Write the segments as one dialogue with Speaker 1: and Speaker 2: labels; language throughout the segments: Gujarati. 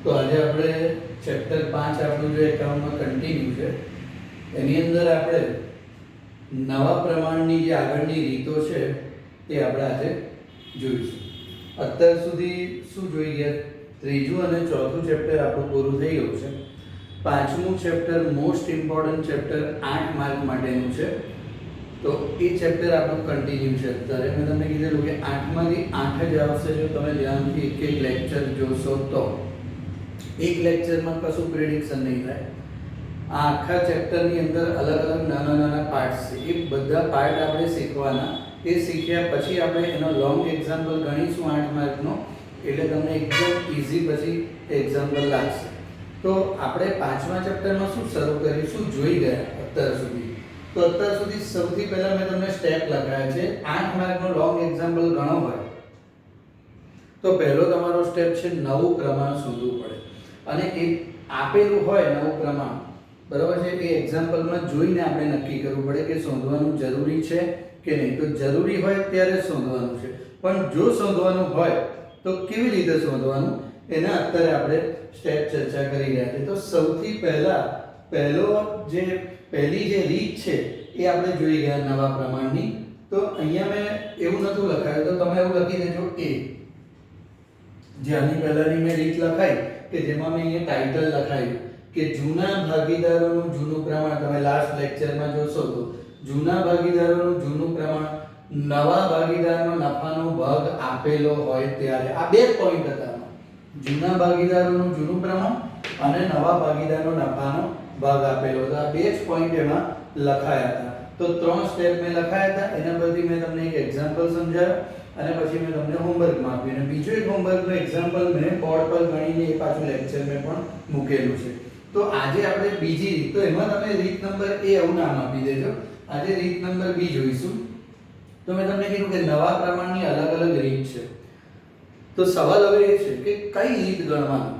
Speaker 1: તો આજે આપણે ચેપ્ટર 5 આપણું જે એકાઉન્ટમાં કન્ટિન્યુ છે એની અંદર આપણે નવા પ્રમાણની જે આગળની રીતો છે તે આપણે આજે જોઈશું. અત્યાર સુધી શું જોઈ ગયા? ત્રીજું અને ચોથું ચેપ્ટર આપણું પૂરું થઈ ગયું છે. પાંચમું chapter most important chapter 8 mark માટેનું છે. તો એ ચેપ્ટર આપણું કન્ટિન્યુ છે. અત્યારે મેં તમને કીધેલું કે 8 માંથી 8 જ આવશે જો તમે ધ્યાનથી એક એક લેક્ચર જોશો તો. એક લેક્ચરમાં કશું પ્રેડિક્શન નહીં થાય. આ આખા ચેપ્ટરની અંદર અલગ અલગ નાના નાના પાર્ટ્સ છે. એ બધા પાર્ટ આપણે શીખવાના. એ શીખ્યા પછી આપણે એનો લોંગ એક્ઝામ્પલ ગણીશું 8 માર્કનો, એટલે તમને એકદમ ઈઝી પછી એક્ઝામ્પલ લાગશે. તો આપણે પાંચમા ચેપ્ટરમાં શું શરૂ કર્યું, શું જોઈ ગયા અત્યાર સુધી? તો અત્યાર સુધી સૌથી પહેલા મેં તમને સ્ટેપ લખાયા છે. 8 માર્કનો લોંગ એક્ઝામ્પલ ગણો હોય તો પહેલો તમારો સ્ટેપ છે નવું પ્રમાણ શોધવું પડે. અને એ આપેલું હોય નવું પ્રમાણ, બરાબર છે, એ એક્ઝામ્પલમાં જોઈને આપણે નક્કી કરવું પડે કે શોધવાનું જરૂરી છે કે નહીં. તો જરૂરી હોય ત્યારે શોધવાનું છે, પણ જો શોધવાનું હોય તો કેવી રીતે શોધવાનું એના અત્યારે આપણે સ્ટેપ ચર્ચા કરી રહ્યા છીએ. તો સૌથી પહેલી જે રીત છે એ આપણે જોઈ ગયા નવા પ્રમાણની. તો અહીંયા મેં એવું નતું લખાયું, તો તમે એવું લખી દેજો એ. જે આની પહેલાની મેં રીત લખાઈ કે જેમાં મેં અહીંયા ટાઇટલ લખાયું કે જૂના ભાગીદારોનું જૂનું પ્રમાણ. તમે લાસ્ટ લેક્ચરમાં જોશો તો જૂના ભાગીદારોનું જૂનું પ્રમાણ, નવા ભાગીદારનો નફાનો ભાગ આપેલો હોય ત્યારે. આ બે પોઈન્ટ હતા. જૂના ભાગીદારોનું જૂનું પ્રમાણ અને નવા ભાગીદારનો નફાનો ભાગ આપેલો હતો. આ બે જ પોઈન્ટ એમાં લખાયા હતા. તો 3 સ્ટેપ મેં લખાયા હતા. એના પરથી મેં તમને એક એક્ઝામ્પલ સમજાવ્યો અને પછી મેં તમને હોમવર્કમાં આપ્યું. અને બીજો એક હોમવર્કનું એક્ઝામ્પલ મેં બોર્ડ પર ગણીને એ પાછું લેક્ચર મેં પણ મૂકેલું છે. તો આજે આપણે બીજી રીત, તો એમાં તમે રીત નંબર A એવું નામ આપી દેજો. આજે રીત નંબર B જોઈશું. તો મેં તમને કીધું કે નવા પ્રમાણની અલગ અલગ રીત છે. તો સવાલ હવે એ છે કે કઈ રીત ગણવાની?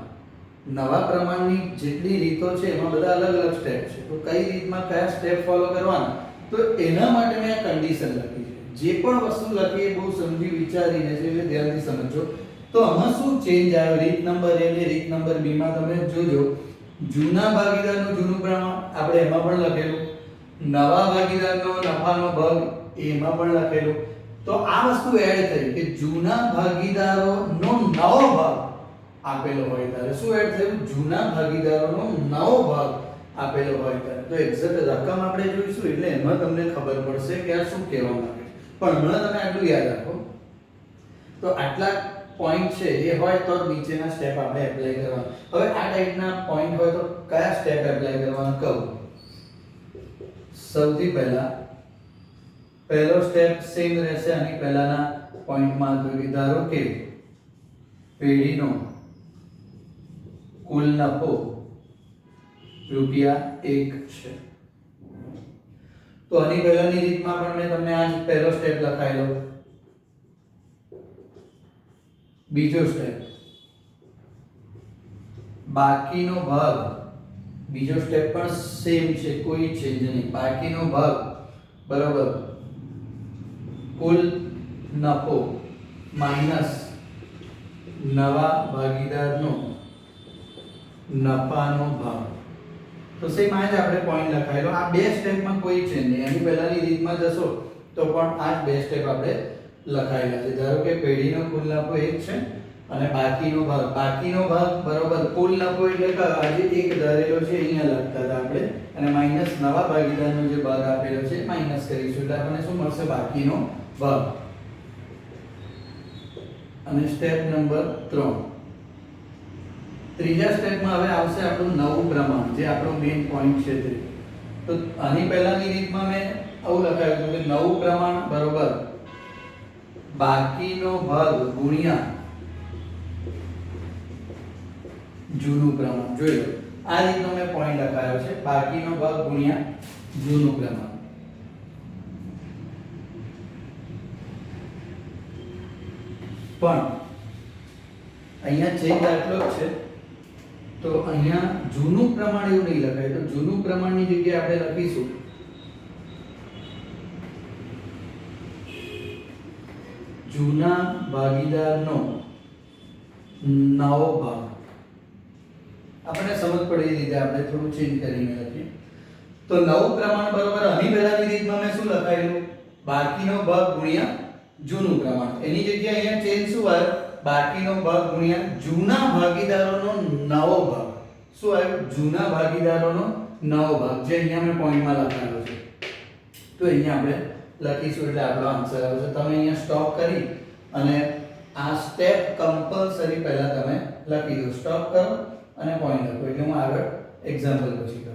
Speaker 1: નવા પ્રમાણની જેટલી રીતો છે એમાં બધા અલગ અલગ સ્ટેપ છે. તો કઈ રીતમાં કયા સ્ટેપ ફોલો કરવાના? તો એના માટે મેં આ કન્ડિશન લખી છે. જે પણ વસ્તુ લખી એ બહુ સમજી વિચારીને છે, એટલે ધ્યાનથી સમજો. તો આમાં શું ચેન્જ આવ્યો રીત નંબર A અને રીત નંબર B માં? તમે જોજો, જૂના ભાગીદારનું જૂનું પ્રમાણ આપણે એમાં પણ લખેલું, નવા ભાગીદારનો નફાનો ભાગ એમાં પણ લખેલું. તો આ વસ્તુ એડ થઈ કે જૂના ભાગીદારોનો નવો ભાગ આપેલો હોય ત્યારે. શું એડ થયું? જૂના ભાગીદારોનો નવો ભાગ આપેલો હોય ત્યારે. તો એક્ઝેક્ટ રકમ આપણે જોઈશું એટલે એમાં તમને ખબર પડશે કે આ શું કહેવા માંગે છે. પણ હમણાં તમે આટલું યાદ રાખો. તો આટલા પોઈન્ટ છે એ હોય તો નીચેના સ્ટેપ આપણે એપ્લાય કરવાના. હવે આ ટાઈપના પોઈન્ટ હોય તો કયા સ્ટેપ એપ્લાય કરવાના કહું. સૌથી પહેલો સ્ટેપ સેમ રહેશે આની પહેલાના પોઈન્ટમાં. તો ધારો કે પેઢીનો કુલ નફો રૂપિયા 1 છે. તો આની પહેલાની રીતમાં પણ મેં તમને આ જ પહેલો સ્ટેપ લખાયેલો. બીજો સ્ટેપ બાકીનો ભાગ. બીજો સ્ટેપ પણ સેમ છે, કોઈ ચેન્જ નહીં. બાકીનો ભાગ બરાબર કુલ નફો માઈનસ નવા ભાગીદારનો નફાનો ભાગ. તો સેમ આ જ આપણે પોઈન્ટ લખાયેલો. આ બે સ્ટેપમાં કોઈ ચેન્જ નહીં. એની પહેલાની રીતમાં જશો તો પણ આ જ બે સ્ટેપ આપણે લખાયેલા છે. ધારો કે પેઢીનો કુલ નફો 1 છે અને બાકીનો ભાગ બરોબર કુલ નફો એટલે આજે 1 ધારેલો છે અહીંયા લખતા હતા આપણે, અને માઈનસ નવા ભાગીદારનો જે ભાગ આપેલો છે માઈનસ કરીશું એટલે આપણને શું મળશે? બાકીનો ભાગ. અને સ્ટેપ નંબર 3, ત્રીજા સ્ટેપમાં હવે આવશે આપણું નવું પ્રમાણ, જે આપણો મેઈન પોઈન્ટ છે તે. તો આની પહેલાની રીતમાં મેં આવું લખાયું હતું કે નવું પ્રમાણ બરોબર બાકીનો ભાગ ગુણ્યા જૂનું પ્રમાણ. જોઈ લો, આ રીતનો મેં પોઈન્ટ લખાયો છે. બાકીનો ભાગ ગુણ્યા જૂનું પ્રમાણ. પણ અહીંયા ચેન્જ આટલો જ છે. તો અહીંયા જૂનું પ્રમાણ એવું નહીં લખાય. તો જૂનું પ્રમાણની જગ્યાએ આપણે લખીશું જૂના ભાગીદારનો નવો ભાગ. આપણને સમજ પડે એ રીતે આપણે થોડું ચેન્જ કરીને લખીએ. તો નવું પ્રમાણ બરોબર આની પહેલાની રીતમાં મેં શું લખાયેલું? બાકીનો ભાગ ગુણ્યા જૂનું પ્રમાણ. એની જગ્યાએ અહીંયા ચેન્જ શું આવ્યું? બાકીનો ભાગ ગુણ્યા જૂના ભાગીદારોનો નવો ભાગ. શું આવ્યું? જૂના ભાગીદારોનો નવો ભાગ, જે અહીંયા મેં પોઈન્ટમાં લખાયેલો છે. તો અહીંયા આપણે લખીશું એટલે આપણો આન્સર આવશે. તમે અહીંયા સ્ટોપ કરી અને આ સ્ટેપ કમ્પલસરી પહેલા તમે લખી દો. સ્ટોપ કરો અને પોઈન્ટ લખો એટલે હું આગળ એક્ઝામ્પલ પછી કરું.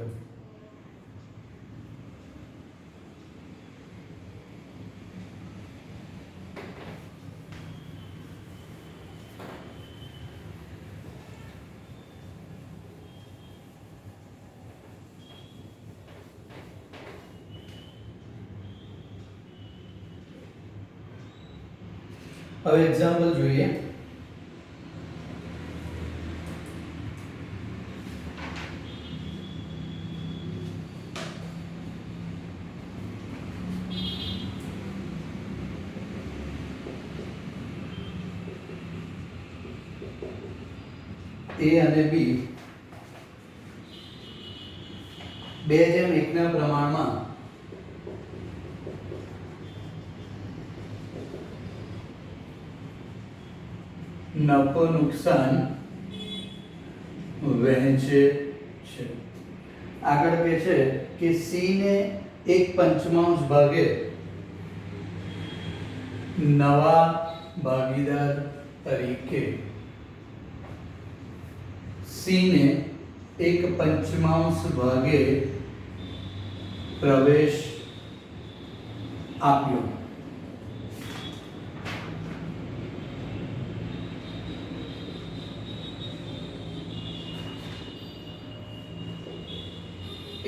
Speaker 1: હવે એક્ઝામ્પલ જોઈએ. A અને B 2:1 ના પ્રમાણમાં નફો નુકસાન વહેંચે છે. આગળ કહે છે કે C ને 1/5 ભાગે નવા ભાગીદાર તરીકે C ને 1/5 ભાગે પ્રવેશ આપ્યો.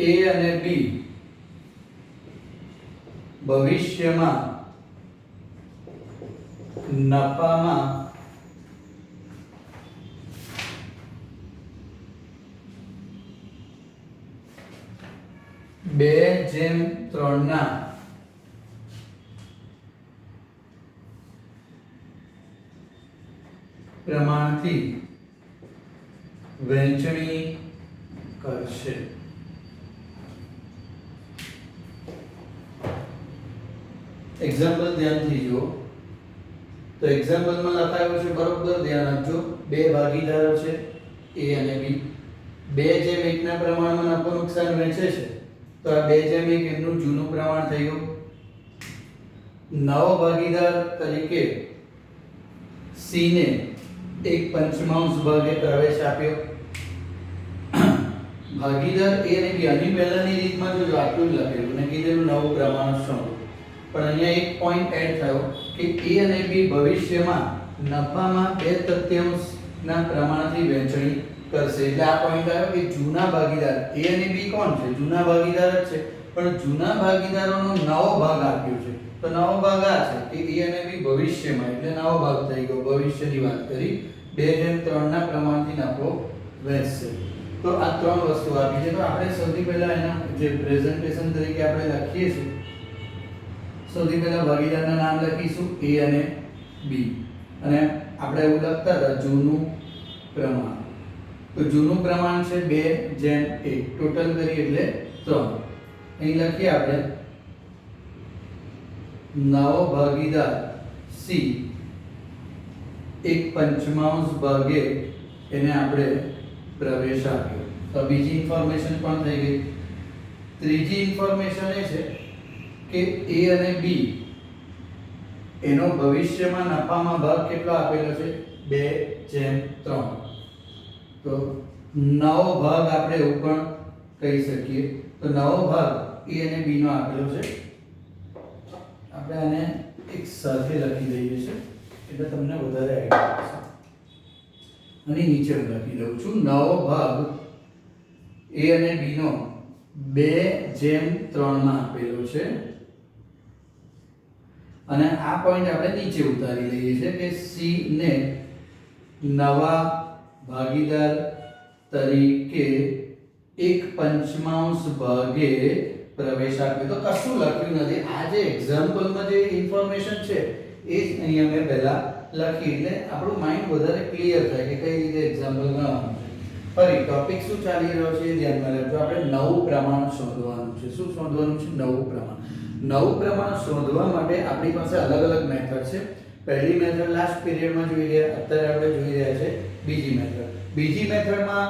Speaker 1: A અને B ભવિષ્યમાં નફામાં 2:3 ના પ્રમાણથી વહેંચણી કરશે. એક્ઝામ્પલ ધ્યાનથી જુઓ. તો એક્ઝામ્પલમાં લખાયું છે બરોબર ધ્યાન આપજો. બે ભાગીદારો છે A અને B. 2:1 ના પ્રમાણમાં નફો નુકસાન વહેંચે છે. તો આ 2:1 એમનું જૂનું પ્રમાણ થયું. નવો ભાગીદાર તરીકે C ને 1/5 ભાગે પ્રવેશ આપ્યો. ભાગીદાર A અને B આની પહેલાની રીતમાં જો આટલું જ લખેલું ને કીધેલું નવું પ્રમાણ શું, પણ અહીંયા એક પોઈન્ટ એડ થયો કે A અને B ભવિષ્યમાં નફામાં 2/3 ના પ્રમાણથી વહેંચણી કરશે. એટલે આ પોઈન્ટ આવ્યો કે જૂના ભાગીદાર A અને B કોણ છે? જૂના ભાગીદાર જ છે, પણ જૂના ભાગીદારોનો નવો ભાગ આપ્યો છે. તો નવો ભાગ આ છે કે A અને B ભવિષ્યમાં, એટલે નવો ભાગ થઈ ગયો. ભવિષ્યની વાત કરી. 2:3 ના પ્રમાણથી નફો વહેંચશે. તો આ ત્રણ વસ્તુ આપી છે. તો આપણે સૌથી પહેલા એના જે પ્રેઝન્ટેશન તરીકે આપણે લખીએ છીએ, સૌથી પહેલા ભાગીદારના નામ લખીશું A અને B, અને આપણે એવું લખતા હતા જૂનું પ્રમાણ. તો જૂનું પ્રમાણ છે 2:1, ટોટલ કરી એટલે 3. અહીં લખીએ આપણે નવો ભાગીદાર C 1/5 ભાગે એને આપણે પ્રવેશ આપ્યો. તો બીજી ઇન્ફોર્મેશન પણ થઈ ગઈ. ત્રીજી ઇન્ફોર્મેશન એ છે કે A અને B એનો ભવિષ્યમાં નફામાં ભાગ કેટલો આપેલો છે? 2:3. તો નવો ભાગ આપણે એવું પણ કહી શકીએ. તો નવો ભાગ A અને B નો આપેલો છે. આપણે આને એક સાથે લખી દઈએ છીએ એટલે તમને વધારે આઈડિયા આવશે. અને નીચે હું લખી દઉં છું નવો ભાગ A અને B નો 2:3 માં આપેલો છે. અને આ પોઈન્ટ આપણે નીચે ઉતારી લઈએ છીએ કે C ને નવા ભાગીદાર તરીકે 1/5 ભાગે પ્રવેશ આપ્યો. તો કશું લખ્યું નથી. આ જે એક્ઝામ્પલમાં જે ઇન્ફોર્મેશન છે એ જ અહીંયા મેં પહેલા લખી, એટલે આપણું માઇન્ડ વધારે ક્લિયર થાય કે કઈ રીતે એક્ઝામ્પલ ગણવાનું છે. ફરી ટોપિક શું ચાલી રહ્યો છે એ ધ્યાનમાં રાખજો. આપણે નવું પ્રમાણ શોધવાનું છે. શું શોધવાનું છે? નવું પ્રમાણ. નવું પ્રમાણ શોધવા માટે આપણી પાસે અલગ અલગ મેથડ છે. પહેલી મેથડ લાસ્ટ પીરિયડમાં જોઈ ગયા, અત્યારે આપણે જોઈ રહ્યા છે બીજી મેથડ. બીજી મેથડમાં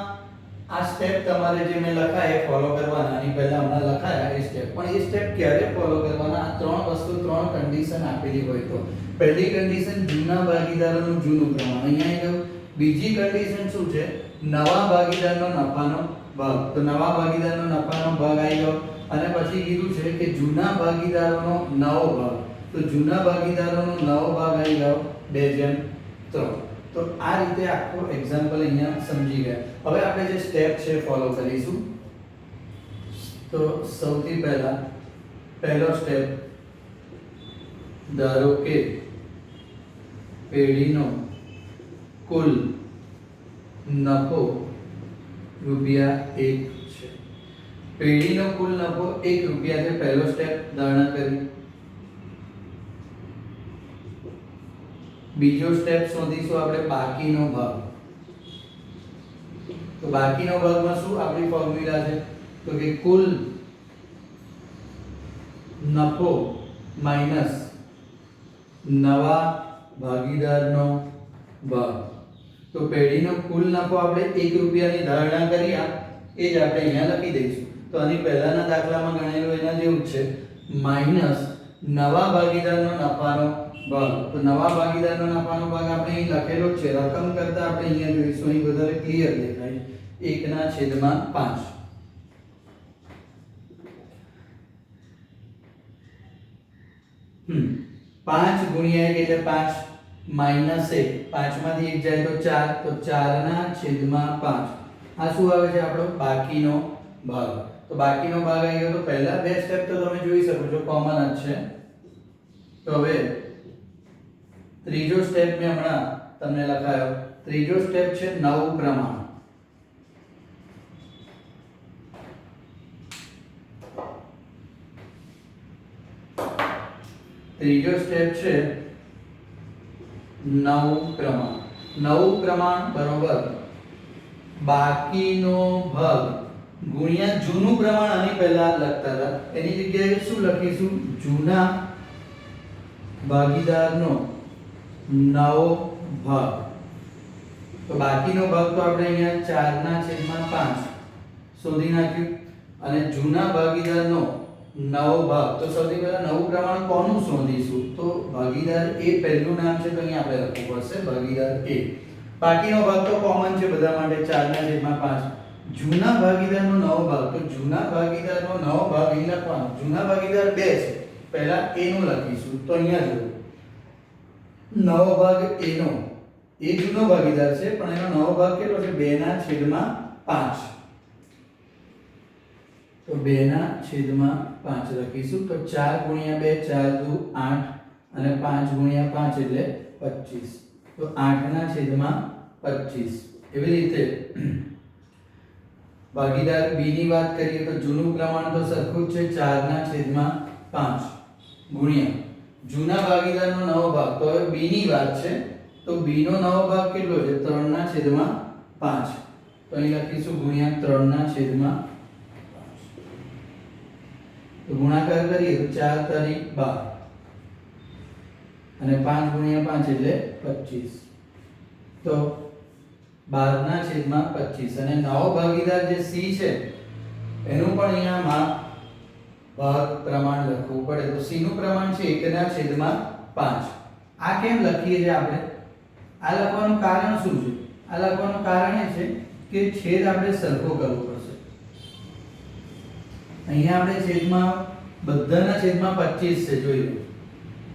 Speaker 1: આ સ્ટેપ તમારે જે મેં લખાય એ ફોલો કરવાના. આની પહેલા હમણાં લખાયા એ સ્ટેપ, પણ એ સ્ટેપ ક્યારે ફોલો કરવાના? આ ત્રણ વસ્તુ, ત્રણ કન્ડિશન આપેલી હોય તો. પહેલી કન્ડિશન જૂના ભાગીદારોનું જૂનું પ્રમાણ, અહીંયા આવી ગયું. બીજી કન્ડિશન શું છે? નવા ભાગીદારનો નફાનો ભાગ. તો નવા ભાગીદારનો નફાનો ભાગ આવી ગયો. અને પછી કીધું છે કે જૂના ભાગીદારોનો નવો ભાગ. તો જૂના ભાગીદારોનો નવો ભાગ આવી ગયો 2:3. તો આ રીતે આખો એક્ઝામ્પલ અહીંયા સમજી ગયા. હવે આપણે જે સ્ટેપ છે ફોલો કરીશું. તો સૌથી પહેલા પહેલો સ્ટેપ, ધારો કે પેઢીનો કુલ નફો રૂપિયા 1 છે. પેઢીનો કુલ નફો 1 રૂપિયા છે. પહેલો સ્ટેપ ધારણા કરી. બીજો સ્ટેપ શોધીશું આપણે બાકીનો ભાગ. તો બાકીનો ભાગમાં શું આપણી ફોર્મ્યુલા છે? તો કે કુલ નફો માઈનસ નવા ભાગીદારનો ભાગ. તો પેઢીનો કુલ નફો આપણે 1 રૂપિયાની ધારણા કરી, એ જ આપણે અહીંયા લખી દઈશું. તો આની પહેલાના દાખલામાં ગણેલું એના જેવું જ છે, માઈનસ નવા ભાગીદારનો નફાનો ભાગ. તો નવા ભાગીદારનો નફાનો ભાગ આપણે અહીં લખેલો જ છે. રકમ કરતા આપણે અહીંયા જોઈશું, અહીં વધારે ક્લિયર દેખાય, 1/5. 5 ગુણ્યા 1 એટલે 5 માઈનસ 1. 5 માંથી 1 જાય તો 4, તો 4/5. આ શું આવે છે? આપણો બાકીનો ભાગ. તો બાકીનો ભાગ આવી ગયો. તો પહેલા બે સ્ટેપ તો તમે જોઈ શકો છો કોમન જ છે. તો હવે ત્રીજો સ્ટેપ મેં હમણાં તમને લખાયો. ત્રીજો સ્ટેપ છે નવું પ્રમાણ. ત્રીજો સ્ટેપ છે નવું પ્રમાણ. નવું પ્રમાણ બરોબર બાકીનો ભાગ ગુણ્યા જૂનું પ્રમાણ. આની પહેલા લખતા હતા એની જગ્યાએ શું લખીશું? જૂના ભાગીદારનો નવો ભાગ. તો બાકીનો ભાગ તો આપણે અહીંયા 4/5 શોધી નાખ્યું. અને જૂના ભાગીદારનો નવો ભાગ. તો સૌથી પહેલા નવું પ્રમાણ કોનું શોધીશું? તો ભાગીદાર એ પહેલું નામ છે, તો અહીંયા આપણે લખવું પડશે ભાગીદાર એ. બાકીનો ભાગ તો કોમન છે બધા માટે, 4/5. જૂના ભાગીદારનો નવો ભાગ. તો જૂના ભાગીદારનો નવો ભાગ અહીં લખવાનો. જૂના ભાગીદાર 2 છે, પહેલા એ નું લખીશું. તો અહીંયા જો નવો ભાગ એ નો, એ જૂનો ભાગીદાર છે પણ એનો નવો ભાગ કેટલો છે? 2/5. તો 2/5 લખીશું. તો 4 ગુણ્યા 2 4 દુ 8 અને 5 ગુણ્યા 5 એટલે 25. તો 8/25. એવી રીતે ભાગીદાર બી ની વાત કરીએ તો જૂનું પ્રમાણ તો સરખું જ છે, 4/5 ગુણ્યા જૂના ભાગીદારનો નવો ભાગ. તો હવે બી ની વાત છે, તો બી નો નવો ભાગ કેટલો છે? 3/5. તો અહીં લખીશું ગુણ્યા 3/5. તો ગુણાકાર કરીએ તો 4 તારી 12 અને 5 ગુણ્યા 5 એટલે 25. તો 12/25. અને નવો ભાગીદાર જે સી છે એનું પણ અહીંયામાં ભાગ પ્રમાણ લખવું પડે. તો સી નું પ્રમાણ છે 1/5. આ કેમ લખીએ છીએ આપણે? આ લખવાનું કારણ શું છે? આ લખવાનું કારણ એ છે કે છેદ આપણે સરખો કરવો પડશે. અહીંયા આપણે છેદમાં બધાના છેદમાં 25 છે, જોઈ લો.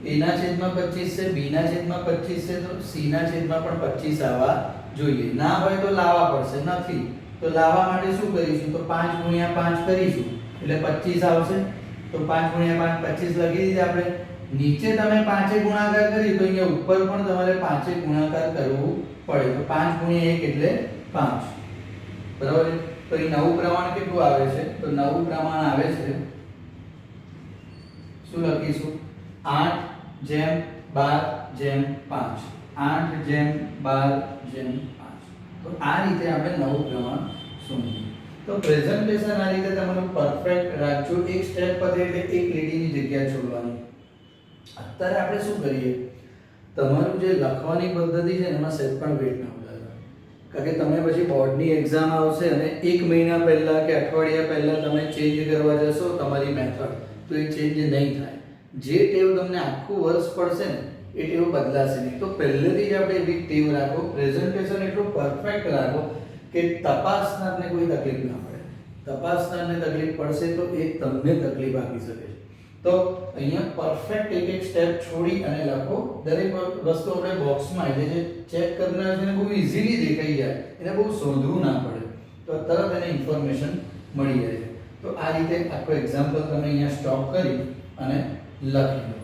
Speaker 1: a ના છેદમાં 25 છે, b ના છેદમાં 25 છે, તો c ના છેદમાં પણ 25 આવવા જોઈએ. ના હોય તો લાવવા પડશે. નથી તો લાવવા માટે શું કરીશું? તો 5 ગુણ્યા 5 કરીશું એટલે 25 આવશે. તો 5 ગુણ્યા 5 25 લખી દીધા આપણે. નીચે તમે 5 ગુણાકાર કરી તો અહીંયા ઉપર પણ તમારે 5 ગુણાકાર કરવું પડે. તો 5 ગુણ્યા 1 એટલે 5. બરાબર. તો એ નવું પ્રમાણ કેટલું આવે છે? તો નવું પ્રમાણ આવે છે, શું લખીશું? 8/12/5. 8/12/5. તો આ રીતે આપણે નવું પ્રમાણ શોધીએ. તો પ્રેઝન્ટેશન આ રીતે તમારું પરફેક્ટ રાખજો. એક સ્ટેપ પતે એટલે એક લીટીની જગ્યા છોડવાની. અત્યારે આપણે શું કરીએ, તમારું જે લખવાની પદ્ધતિ છે એમાં સેટ પણ વેટ ના ઉડાડો. કારણ કે તમે પછી બોર્ડની એક્ઝામ આવશે અને 1 મહિના પહેલા કે અઠવાડિયા પહેલા તમે ચેન્જ કરવા જશો તમારી મેથડ, તો એ ચેન્જ નહીં થાય. જે ટેવ તમને આખું વર્ષ પડશે ને એ ટેવ બદલાશે નહીં. તો પહેલેથી જ આપણે એવી ટેવ રાખો, પ્રેઝન્ટેશન એટલું પરફેક્ટ રાખો કે તપાસનારને કોઈ તકલીફ ના પડે. તપાસનારને તકલીફ પડશે તો એ તમને તકલીફ આપી શકે છે. તો અહીંયા પરફેક્ટ એક એક સ્ટેપ છોડી અને લખો. દરેક વસ્તુ આપણે બોક્સમાં એટલે જે ચેક કરનાર છે એને બહુ ઇઝીલી દેખાઈ જાય, એને બહુ શોધવું ના પડે, તો તરત એને ઇન્ફોર્મેશન મળી જાય છે. તો આ રીતે આખો એક્ઝામ્પલ તમે અહીંયા સ્ટોપ કરી અને લખી લો.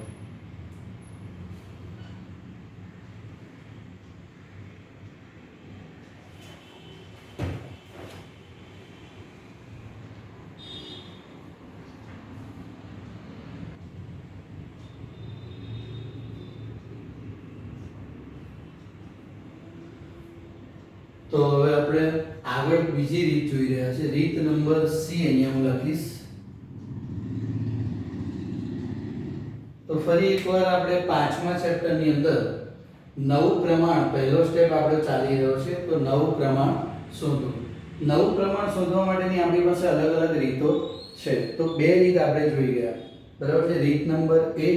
Speaker 1: તો હવે આપણે આગળ બીજી રીત જોઈ રહ્યા છે. રીત નંબર સી અહીંયા હું લખીશ. તો ફરી એકવાર આપણે 5મા ચેપ્ટરની અંદર નવું પ્રમાણ, પહેલો સ્ટેપ આપણો ચાલી રહ્યો છે. તો નવું પ્રમાણ શોધો. નવું પ્રમાણ શોધવા માટેની આપણી પાસે અલગ અલગ રીતો છે. તો બે રીત આપણે જોઈ ગયા, બરાબર છે. રીત નંબર એ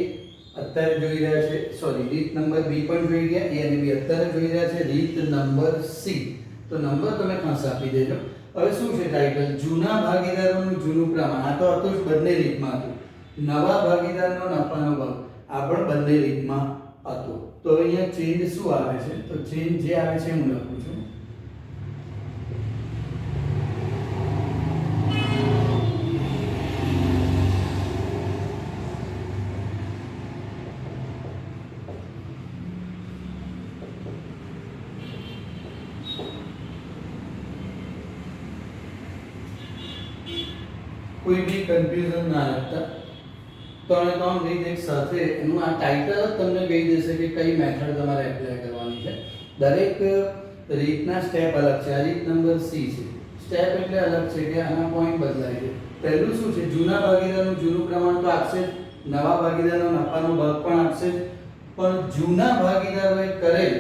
Speaker 1: અત્યારે જોઈ રહ્યા છે, સોરી રીત નંબર બી પણ જોઈ ગયા, એ અને બી અત્યારે જોઈ રહ્યા છે. રીત નંબર સી, તો નંબર તમે ખાસ આપી દેજો. હવે શું છે ટાઇટલ? જૂના ભાગીદારોનું જૂનું પ્રમાણ. આ તો હતું જ, બંને રીતમાં હતું. નવા ભાગીદારનો નફાનો ભાગ, આ પણ બંને રીતમાં હતું. તો અહીંયા ચેન્જ શું આવે છે? તો ચેન્જ જે આવે છે હું લખું છું. કોઈ બી કન્ફ્યુઝન ના રાખતા, ત્રણ રીત એક સાથે, એનું આ ટાઇટલ જ તમને કહી દેશે કે કઈ મેથડ તમારે એપ્લાય કરવાની છે. દરેક રીતના સ્ટેપ અલગ છે. આ રીત નંબર સી છે. સ્ટેપ એટલે અલગ છે કે આના પોઈન્ટ બદલાય છે. પહેલું શું છે? જૂના ભાગીદારનું જૂનું પ્રમાણ તો આપશે જ, નવા ભાગીદારનો નફાનો ભાગ પણ આપશે જ, પણ જૂના ભાગીદારોએ કરેલ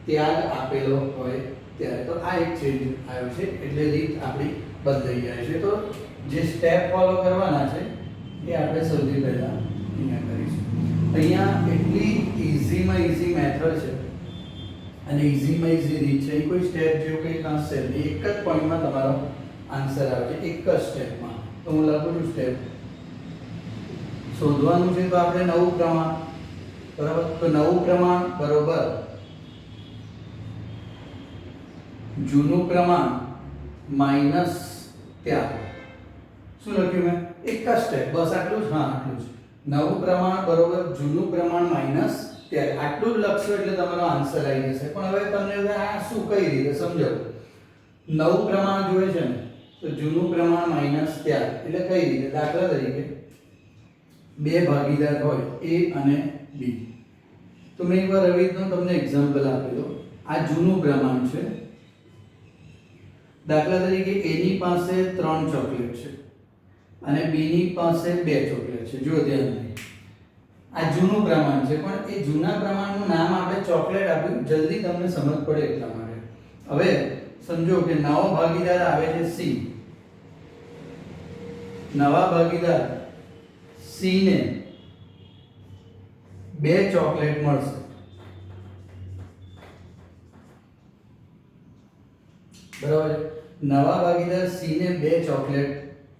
Speaker 1: ત્યાગ આપેલો હોય ત્યારે. તો આ એક ચેન્જ આવ્યો છે, એટલે રીત આપણી બદલાઈ જાય છે. તો જે સ્ટેપ ફોલો કરવાના છે એ આપણે સૌથી પહેલા અહીંયા કરીશું. અહીંયા એટલી ઈઝીમાં ઈઝી મેથડ છે અને ઈઝીમાં ઈઝી રીત છે. કોઈ સ્ટેપ જેવું કંઈ ખાસ છે નહીં, એક જ પોઈન્ટમાં તમારો આન્સર આવે છે, એક જ સ્ટેપમાં. તો હું લખું છું સ્ટેપ. શોધવાનું છે તો આપણે નવું પ્રમાણ, બરાબર. તો નવું પ્રમાણ બરોબર જૂનું પ્રમાણ માઇનસ ત્યાગ. શું લખ્યું મેં? એક જ સ્ટેપ, બસ આટલું જ. હા આટલું જ. નવું પ્રમાણ બરોબર જૂનું પ્રમાણ માઇનસ ત્યાગ. આટલું જ લખશો એટલે તમારો આન્સર આવી જશે. પણ હવે તમને આ શું કઈ રીતે સમજો? નવું પ્રમાણ જોઈએ છે ને, તો જૂનું પ્રમાણ માઇનસ ત્યાગ એટલે કઈ રીતે? દાખલા તરીકે બે ભાગીદાર હોય એ અને બી. તો મેં એકવાર આવી રીતનું તમને એક્ઝામ્પલ આપેલું. આ જૂનું પ્રમાણ છે. દાખલા તરીકે એની પાસે 3 ચોકલેટ છે અને બીની પાસે 2 ચોકલેટ છે. જો ધ્યાનથી, આ જૂનું પ્રમાણ છે, પણ એ જૂના પ્રમાણનું નામ આપણે ચોકલેટ આપ્યું, જલ્દી તમને સમજ પડે એટલા માટે. હવે સમજો કે નવો ભાગીદાર આવે છે સી. નવા ભાગીદાર સી ને 2 ચોકલેટ મળશે. બરાબર. નવા ભાગીદાર સી ને 2 ચોકલેટ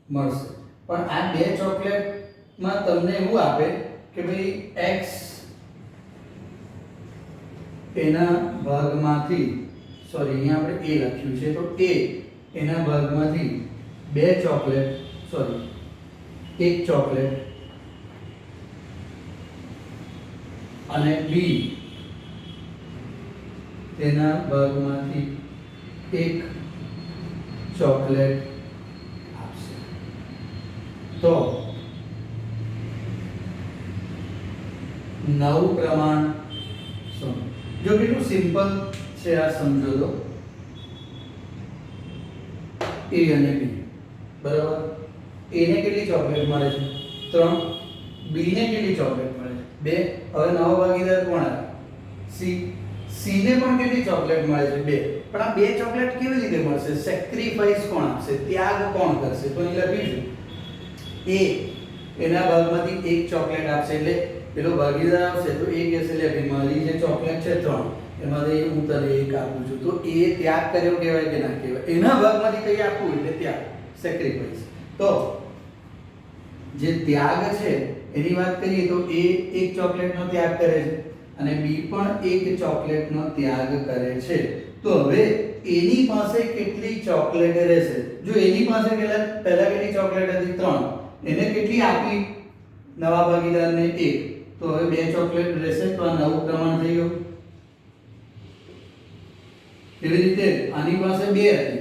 Speaker 1: મળશે, પણ આ 2 ચોકલેટમાં તમને એવું આપે કે ભાઈ x એના ભાગમાંથી, સોરી અહીંયા આપણે a લખ્યું છે, તો a એના ભાગમાંથી 2 ચોકલેટ, સોરી 1 ચોકલેટ, અને b તેના ભાગમાંથી 1 ચોકલેટ આપશે. તો નવું પ્રમાણ સમજો. જો કેટલું સિમ્પલ છે આ, સમજો તો. એ અને બી, બરાબર. એ ને કેટલી ચોકલેટ મળે છે? 3. બી ને કેટલી ચોકલેટ મળે છે? 2. હવે નવો ભાગીદાર કોણ આવે? સી. સી ને પણ કેટલી ચોકલેટ મળે છે? 2. પણ આ 2 ચોકલેટ કેવી રીતે મળશે? સેક્રિફાઈસ કોણ આપશે? ત્યાગ કોણ કરશે? તો અહીં લખીશું એ એના ભાગમાંથી એક ચોકલેટ આપશે, એટલે પેલો ભાગીદાર આવશે તો એ કહેશે લે ભાઈ મારી જે ચોકલેટ છે 3 એમાંથી હું તને એક આપું છું, તો એ ત્યાગ કર્યો કહેવાય કે ના કહેવાય? એના ભાગમાંથી કઈ આપવું એટલે ત્યાગ, સેક્રિફાઈસ. તો જે ત્યાગ છે એની વાત કરીએ તો એ એક ચોકલેટનો ત્યાગ કરે છે અને બી પણ એક ચોકલેટનો ત્યાગ કરે છે. તો હવે એની પાસે કેટલી ચોકલેટ રહેશે? જો એની પાસે પહેલા કેટલી ચોકલેટ હતી? 3. એને કેટલી આપી નવા ભાગીદારને? 1. તો હવે 2 ચોકલેટ રહેશે, તો આ નવું પ્રમાણ થઈ ગયું. એવી રીતે આની પાસે 2 હતી,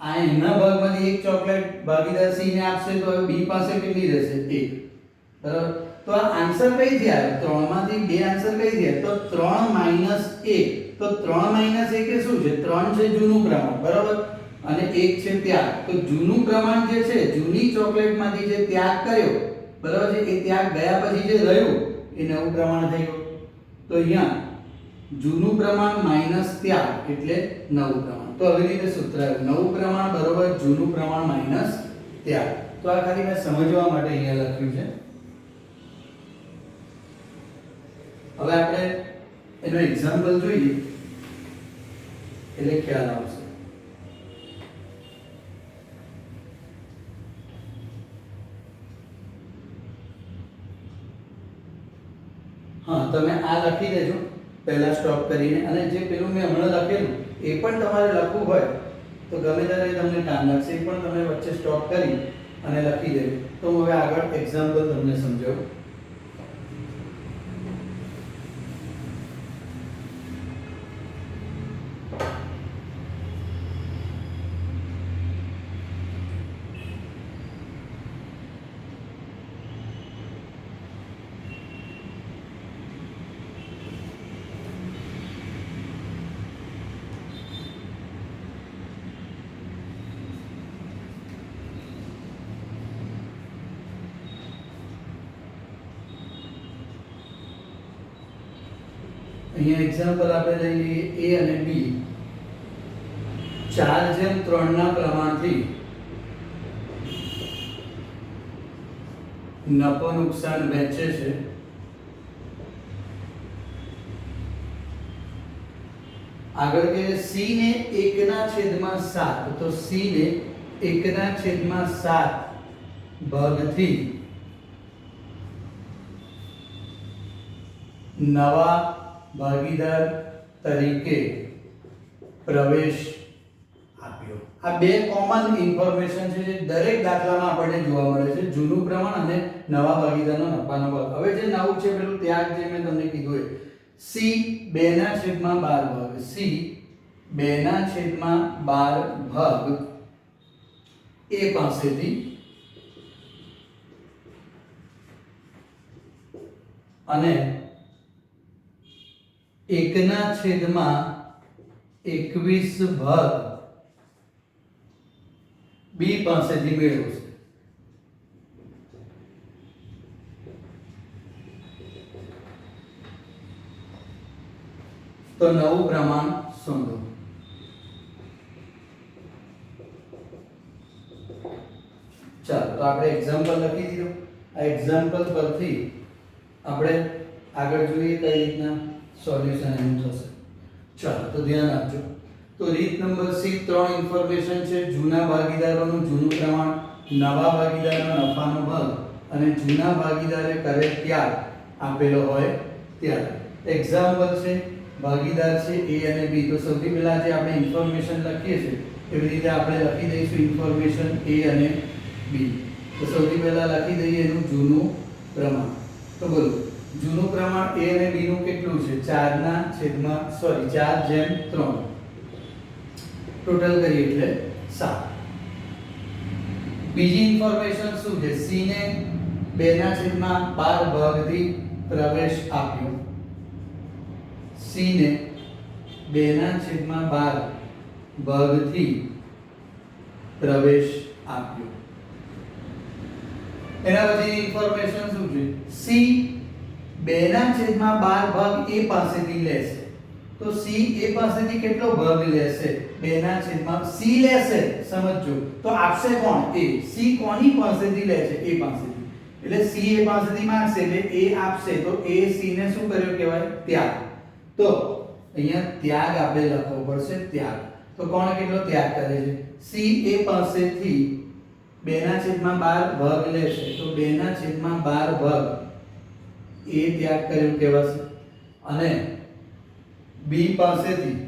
Speaker 1: આ એના ભાગમાંથી એક ચોકલેટ ભાગીદાર સી ને આપશે, તો હવે બી પાસે કેટલી રહેશે? 1. બરાબર. તો આ આન્સર કઈથી આવ્યો? 3 માંથી 2 આન્સર કઈથી આવ્યો? તો 3 1. તો 3 1 એ શું છે? 3 છે જૂનું પ્રમાણ, બરાબર, અને 1 છે ત્યાગ. તો જૂનું પ્રમાણ જે છે, જૂની ચોકલેટમાંથી જે ત્યાગ કર્યો, બરાબર છે, એ ત્યાગ ગયા પછી જે રહ્યું એ નવું પ્રમાણ થઈ ગયું. તો અહીંયા જૂનું પ્રમાણ માઈનસ ત્યાગ એટલે નવું પ્રમાણ. તો આવી રીતે સૂત્ર આવ્યું, નવું પ્રમાણ બરોબર જૂનું પ્રમાણ માઈનસ ત્યાગ. તો આ ખાલી મેં સમજવા માટે અહીંયા લખ્યું છે. હવે આપણે એનો એક્ઝામ્પલ જોઈએ એટલે ખ્યાલ આવશે. હા, તમે આ લખી દેજો પહેલા સ્ટોપ કરીને, અને જે પેલું મેં હમણાં લખેલું એ પણ તમારે લખવું હોય તો ગમે ત્યારે તમને કામ લાગશે, એ પણ તમે વચ્ચે સ્ટોપ કરી અને લખી દેજો. તો હું હવે આગળ એક્ઝામ્પલ તમને સમજાવું. અહીંયા એક્ઝામ્પલ આપણે લઈ લઈએ એ અને બી 4:3 ના પ્રમાણથી નફો નુકસાન વહેંચે છે. આગળ કે સી ને 1/7, તો સી ને 1/7 ભાગથી નવા ભાગીદાર તરીકે પ્રવેશ આપ્યો. આ બે કોમન ઇન્ફોર્મેશન છે જે દરેક દાખલામાં આપણને જોવા મળે છે, જૂનું પ્રમાણ અને નવા ભાગીદારનો નફાનો ભાગ. હવે જે નવું છે પેલું ત્યાગ જે મેં તમને કીધું એ સી 2/12 ભાગ, સી 2/12 ભાગ એ પાસેથી અને 1/21 ભાગ બી પાસેથી મેળવશે. તો નવું પ્રમાણ શોધો. ચાલો, તો આપણે એક્ઝામ્પલ લખી દીધું. આ એક્ઝામ્પલ પરથી આપણે આગળ જોઈએ કઈ રીતના સોલ્યુશન એનું થશે. ચાલો, તો ધ્યાન આપજો. તો રીત નંબર સી 3 ઇન્ફોર્મેશન છે, જૂના ભાગીદારોનું જૂનું પ્રમાણ, નવા ભાગીદારનો નફાનો ભાગ અને જૂના ભાગીદારે કરેલ ત્યાગ આપેલો હોય ત્યારે. એક્ઝામ્પલ છે ભાગીદાર છે એ અને બી. તો સૌથી પહેલા જે આપણે ઇન્ફોર્મેશન લખીએ છીએ એવી રીતે આપણે લખી દઈશું ઇન્ફોર્મેશન એ અને બી. તો સૌથી પહેલા લખી દઈએ એનું જૂનું પ્રમાણ. તો બોલો જૂનું પ્રમાણ a અને b નું કેટલું છે? 4/3. ટોટલ કરીએ એટલે 7. બીજી ઇન્ફોર્મેશન શું છે? c ને 2/12 ભાગથી પ્રવેશ આપ્યો. c ને 2/12 ભાગથી પ્રવેશ આપ્યો. એના પછી ઇન્ફોર્મેશન શું છે? સી 2/12 ભાગ એ પાસેથી લેશે. તો સી એ પાસેથી કેટલો ભાગ લેશે? 2/12 સી લેશે, સમજો. તો આપશે કોણ? એ. સી કોની પાસેથી લે છે? એ પાસેથી. એટલે સી એ પાસેથી માંગશે એટલે એ આપશે. તો એ સી ને શું કર્યો કહેવાય? ત્યાગ. તો અહીંયા ત્યાગ આપણે લખવો પડશે. ત્યાગ. તો કોણ કેટલો ત્યાગ કરે છે? સી એ પાસેથી 2/12 ભાગ લેશે. તો 2/12 ભાગ એ ત્યાગ કર્યો કહેવાશે. અને બી પાસેથી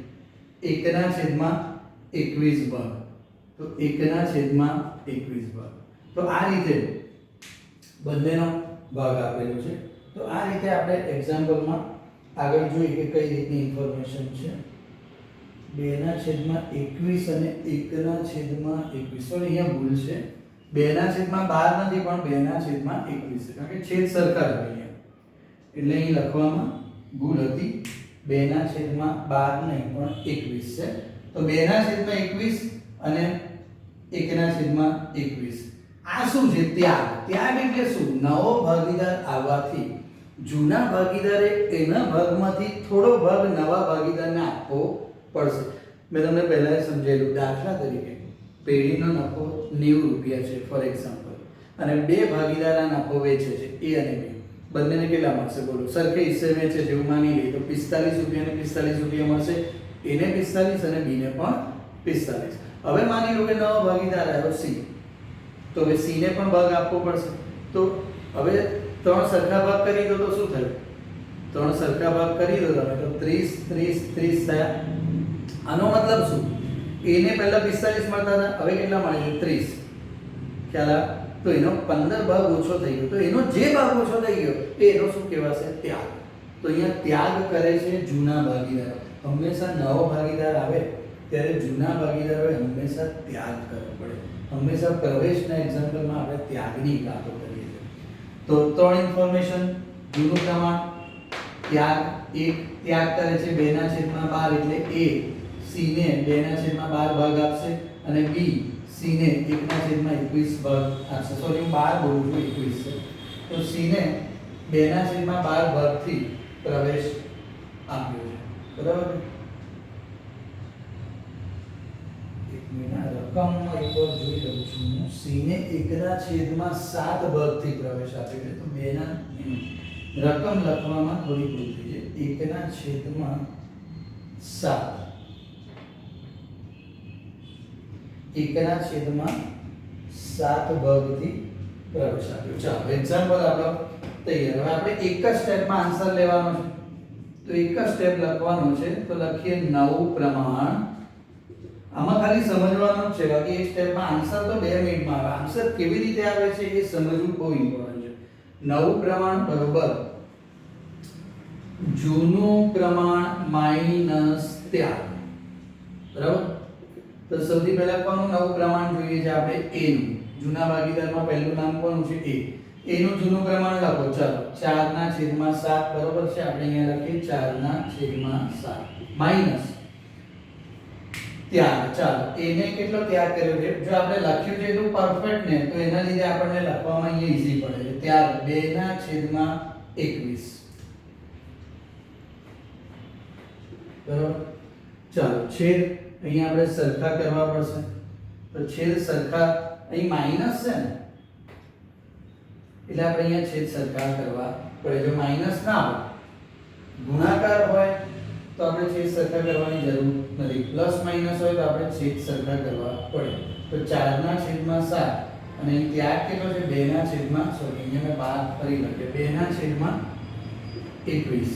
Speaker 1: 1/21 ભાગ. તો 1/21 ભાગ. તો આ રીતે બંનેનો ભાગ આપેલો છે. તો આ રીતે આપણે એક્ઝામ્પલમાં આગળ જોઈએ કે કઈ રીતની ઇન્ફોર્મેશન છે. 2/21 અને 1/21. સોરી, અહીંયા ભૂલ છે. 2/12 નથી પણ 2/21 છે, કારણ કે છેદ સરખા જ હોય એટલે અહીં લખવામાં ભૂલ હતી. 2/12 નહીં પણ 21 છે. તો 2/21 અને 1/21. આ શું છે? ત્યાગ. ત્યાગ એટલે શું? નવો ભાગીદાર આવવાથી જૂના ભાગીદારે એના ભાગમાંથી થોડો ભાગ નવા ભાગીદારને આપવો પડશે. મેં તમને પહેલા સમજાવેલું. દાખલા તરીકે પેઢીનો નફો 90 રૂપિયા છે ફોર એક્ઝામ્પલ, અને બે ભાગીદાર આ નફો વેચે છે, એ અને બી. બંનેને કેટલા મળશે બોલો? સરખે હિસ્સે વેચે છે એવું માની લઈએ તો 45 રૂપિયા અને 45 રૂપિયા મળશે. એને 45 અને બીને પણ 45. હવે માની લો કે નવો ભાગીદાર આવ્યો સી. તો હવે સી ને પણ ભાગ આપવો પડશે. તો હવે 3 સરખા ભાગ કરી દો તો શું થયું? 3 સરખા ભાગ કરી દો તમે તો 30 30 30 થયા. આનો મતલબ શું? એને પહેલા 45 મળતા હતા, હવે કેટલા મળે છે? 30. ખ્યાલ આવે? તો એનો 15 ભાગ ઓછો થઈ ગયો. તો એનો જે ભાગ ઓછો થઈ ગયો એનો શું કહેવાશે? ત્યાગ. તો અહીંયા ત્યાગ કરે છે જૂના ભાગીદારો. હંમેશા નવો ભાગીદાર આવે ત્યારે જૂના ભાગીદારોએ હંમેશા ત્યાગ કરવો પડે. હંમેશા પ્રવેશના એક્ઝામ્પલમાં આપણે ત્યાગની વાતો કરીએ છીએ. તો 3 ઇન્ફોર્મેશન: જૂનું પ્રમાણ, ત્યાગ. એક ત્યાગ કરે છે 2/12 એટલે એ સી ને 2/12 ભાગ આપશે, અને બી સી ને 1/21 ભાગ આપશે. સોરી, હું 12 બોલું છું, 21 છે. તો સી ને 2/12 ભાગથી પ્રવેશ આપ્યો છે. બરાબર? એક મિનિટ, રકમ એકવાર જોઈ લઉં છું. સી ને 1/7 ભાગથી પ્રવેશ આપ્યો છે. તો 2 ના રકમ લખવામાં થોડી ભૂલ થઈ છે. 1/7 1/7 ભાગથી પ્રવેશ આપ્યો. ચાલો એક્ઝામ્પલ આપણો તૈયાર. હવે આપણે એક જ સ્ટેપમાં આન્સર લેવાનો છે. તો એક જ સ્ટેપ લખવાનો છે. તો લખીએ નવું પ્રમાણ. આમાં ખાલી સમજવાનું છે, બાકી એક સ્ટેપમાં આન્સર તો 2 મિનિટમાં આવે. આન્સર કેવી રીતે આવે છે એ સમજવું બહુ ઇમ્પોર્ટન્ટ છે. નવું પ્રમાણ બરોબર જૂનું પ્રમાણ માઈનસ ત્યાગ. બરાબર? તો સૌથી પહેલા કોનું નવું પ્રમાણ જોઈએ છે આપણે? એ નું. જૂના ભાગીદારમાં પહેલું નામ કોનું છે? એ. એ નું જૂનું પ્રમાણ લખો. ચાલો 4/7 બરોબર છે. આપણે અહીંયા લખીએ 4/7 માઈનસ ત્યાગ. ચાલો એને કેટલો ત્યાગ કર્યો છે? જો આપણે લખ્યું છે એટલું પરફેક્ટ ને તો એના લીધે આપણને લખવામાં અહીંયા ઈઝી પડે છે. ત્યાગ 2/21. બરાબર? ચાલો છેદ અહીંયા આપણે સરખા કરવા પડશે. તો છેદ સરખા, અહીં માઈનસ છે ને એટલે આપણે અહીંયા છેદ સરખા કરવા પડે. જો માઈનસ ના હોય, ગુણાકાર હોય તો આપણે છેદ સરખા કરવાની જરૂર નથી. પ્લસ માઈનસ હોય તો આપણે છેદ સરખા કરવા પડે. તો 4/7 અને અહીં ત્યાગ કેટલો છે? 2/, સોરી અહીંયા મેં 12 ફરી લખ્યો, 2/21.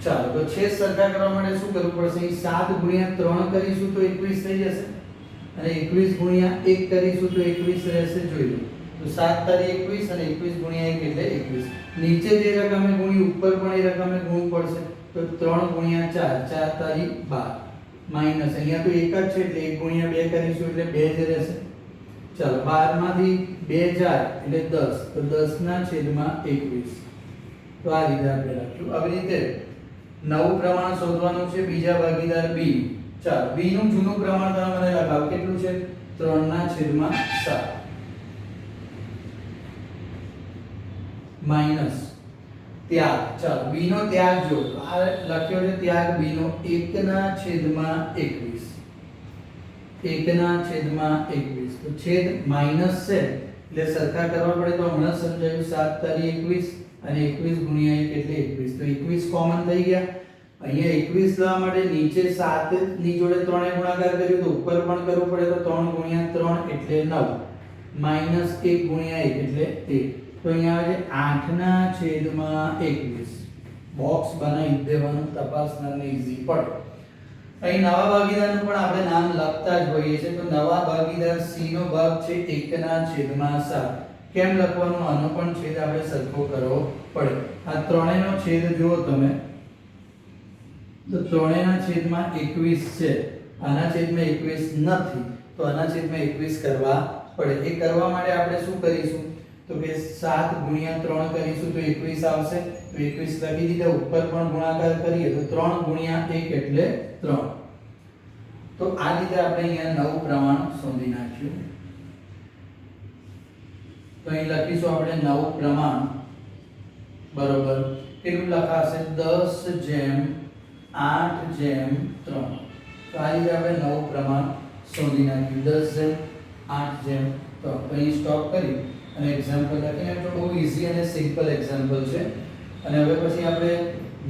Speaker 1: ચાલો તો છેદ સરખા કરવા માટે શું કરવું પડશે? અહીં 7 × 3 કરીશું તો 21 થઈ જશે, અને 21 × 1 કરીશું તો 21 રહેશે. જોઈ લો. તો 7 તારી 21 અને 21 × 1 એટલે 21. નીચે જે રકમે ગુણી ઉપર પણ એ રકમે ગુણવું પડશે. તો 3 × 4 4 તારી 12 માઈનસ અહીંયા તો 1 જ છે એટલે 1 × 2 કરીશું એટલે 2 જ રહેશે. ચાલો 12 માંથી 2 જાય એટલે 10. તો 10/21. તો આ રીતે આપણે લખ્યું. આવી રીતે નવું પ્રમાણ શોધવાનું છે બીજા ભાગીદાર બી. ચાલો બી નું જૂનું પ્રમાણ તમે મને લખાવો. કેટલું છે? 3/7 માઈનસ ત્યાગ. ચાલો b નો ત્યાગ જો તો આ લખ્યો છે ત્યાગ b નો 1/21. 1/21 તો છેદ માઈનસ છે એટલે સરખા કરવા પડે તો હમણાં સમજાયું 7 તારી 21 અને 21 ગુણ્યા 1 એટલે 21 તો 21 કોમન થઈ ગયા. અહીંયા 21 લેવા માટે નીચે 7 ની જોડે 3 એ ગુણાકાર કર્યો તો ઉપર પણ કરવું પડે તો 3 ગુણ્યા 3 એટલે 9 માઈનસ 1 ગુણ્યા 1 એટલે 1. તો અહીંયા આવે છે 8/21. બોક્સ બનાવી દેવાનું તપાસનારને ઈઝી પડે. અહીં નવા ભાગીદારનું પણ આપણે નામ લખતા જ હોઈએ છીએ તો નવા ભાગીદાર C નો ભાગ છે 1/7. કેમ લખવાનું? આનો પણ છેદ આપણે સરખો કરવો પડે. આ ત્રણેયનો છેદ જુઓ તમે તો ત્રણેયના છેદમાં 21 છે, આના છેદમાં 21 નથી તો આના છેદમાં 21 કરવા પડે. એ કરવા માટે આપણે શું કરીશું તો કે 7 ગુણ્યા 3 કરીશું તો 21 આવશે. તો 21 લખી દીધા. ઉપર પણ ગુણાકાર કરીએ તો 3 ગુણ્યા 1 એટલે 3. તો આ રીતે આપણે અહીંયા નવું પ્રમાણ શોધી નાખ્યું. તો અહીં લખીશું આપણે નવું પ્રમાણ બરોબર કેટલું લખાશે 10/8/3. તો આ રીતે આપણે નવું પ્રમાણ શોધી નાખ્યું 10/8/3. તો અહીં સ્ટોપ કરી અને એક્ઝામ્પલ લખીને તો બહુ ઈઝી અને સિમ્પલ એક્ઝામ્પલ છે. અને હવે પછી આપણે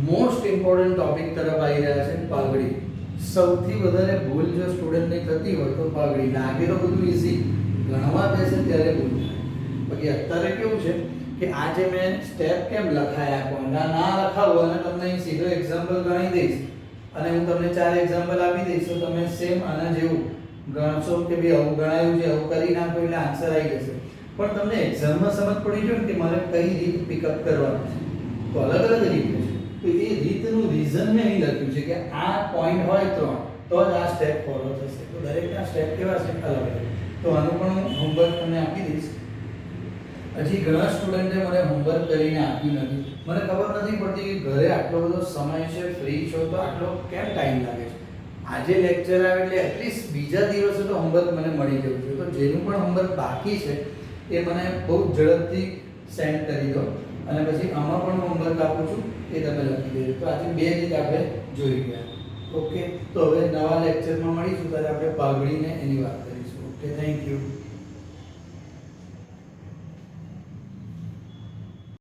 Speaker 1: મોસ્ટ ઇમ્પોર્ટન્ટ ટોપિક તરફ આવી રહ્યા છે પાઘડી. સૌથી વધારે ભૂલ જો સ્ટુડન્ટને થતી હોય તો પાઘડી. લાગે તો બધું ઈઝી, ગણવા બેસે ત્યારે ભૂલ થાય. બાકી અત્યારે કેવું છે કે આ જે મેં સ્ટેપ કેમ લખાયા કોના ના લખાવો અને તમને અહીં સીધો એક્ઝામ્પલ ગણી દઈશ અને હું તમને 4 એક્ઝામ્પલ આપી દઈશ તો તમે સેમ આના જેવું ગણશો કે ભાઈ આવું ગણાયું છે આવું કરી નાખો એટલે આન્સર આવી જશે. પણ તમને એક્ઝામમાં સમજ પડી જાય કે મારે કઈ રીત પિકઅપ કરવાની છે તો અલગ અલગ રીત છે. તો એ રીતનું રીઝન મેં અહીં લખ્યું છે કે આ પોઈન્ટ હોય 3 તો જ આ સ્ટેપ ફોલો થશે. તો દરેકના સ્ટેપ કેવા છે અલગ અલગ. તો આનું પણ હું હોમવર્ક તમને આપી દઈશ. હજી ઘણા સ્ટુડન્ટે મને હોમવર્ક કરીને આપ્યું નથી. મને ખબર નથી પડતી કે ઘરે આટલો બધો સમય છે, ફ્રી છો તો આટલો કેમ ટાઈમ લાગે છે. આજે લેક્ચર આવે એટલે એટલીસ્ટ બીજા દિવસે તો હોમવર્ક મને મળી જવું જોઈએ. તો જેનું પણ હોમવર્ક બાકી છે એ મને બહુ ઝડપથી સેન્ડ કરી દો અને પછી આમાં પણ હું હોમવર્ક આપું છું એ તમે લખી દેજો. તો આજે 2 રીત આપણે જોઈ ગયા. ઓકે, તો હવે નવા લેક્ચરમાં મળીશું ત્યારે આપણે પાઘડીને એની વાત કરીશું. Okay, thank you.